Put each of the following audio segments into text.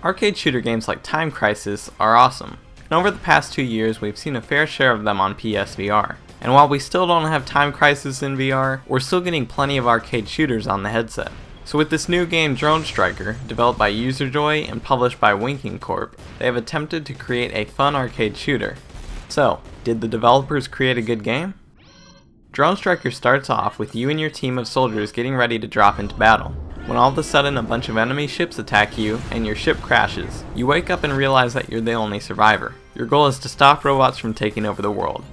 Arcade shooter games like Time Crisis are awesome, and over the past 2 years we've seen a fair share of them on PSVR. And while we still don't have Time Crisis in VR, we're still getting plenty of arcade shooters on the headset. So with this new game Drone Striker, developed by Userjoy and published by Winking Corp, they have attempted to create a fun arcade shooter. So, did the developers create a good game? Drone Striker starts off with you and your team of soldiers getting ready to drop into battle. When all of a sudden a bunch of enemy ships attack you and your ship crashes, you wake up and realize that you're the only survivor. Your goal is to stop robots from taking over the world.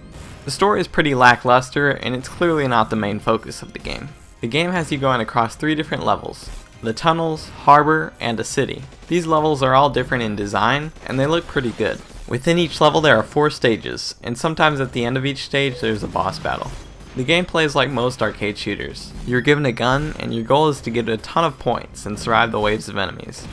The story is pretty lackluster and it's clearly not the main focus of the game. The game has you going across 3 different levels: the tunnels, harbor, and a city. These levels are all different in design and they look pretty good. Within each level there are 4 stages, and sometimes at the end of each stage there's a boss battle. The game plays like most arcade shooters. You're given a gun and your goal is to get a ton of points and survive the waves of enemies.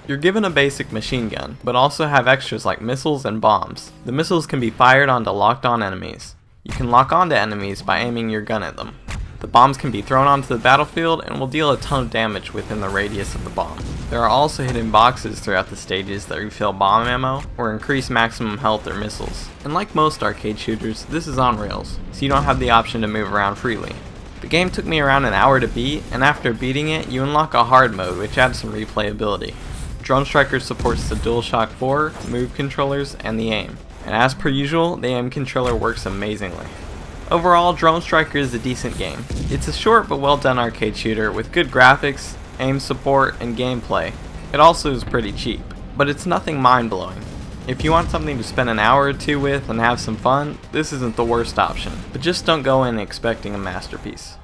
You're given a basic machine gun, but also have extras like missiles and bombs. The missiles can be fired onto locked on enemies. You can lock onto enemies by aiming your gun at them. The bombs can be thrown onto the battlefield and will deal a ton of damage within the radius of the bomb. There are also hidden boxes throughout the stages that refill bomb ammo or increase maximum health or missiles. And like most arcade shooters, this is on rails, so you don't have the option to move around freely. The game took me around an hour to beat, and after beating it, you unlock a hard mode which adds some replayability. Drone Striker supports the DualShock 4, Move controllers, and the aim. And as per usual, the aim controller works amazingly. Overall, Drone Striker is a decent game. It's a short but well done arcade shooter with good graphics, aim support, and gameplay. It also is pretty cheap, but it's nothing mind-blowing. If you want something to spend an hour or 2 with and have some fun, this isn't the worst option, but just don't go in expecting a masterpiece.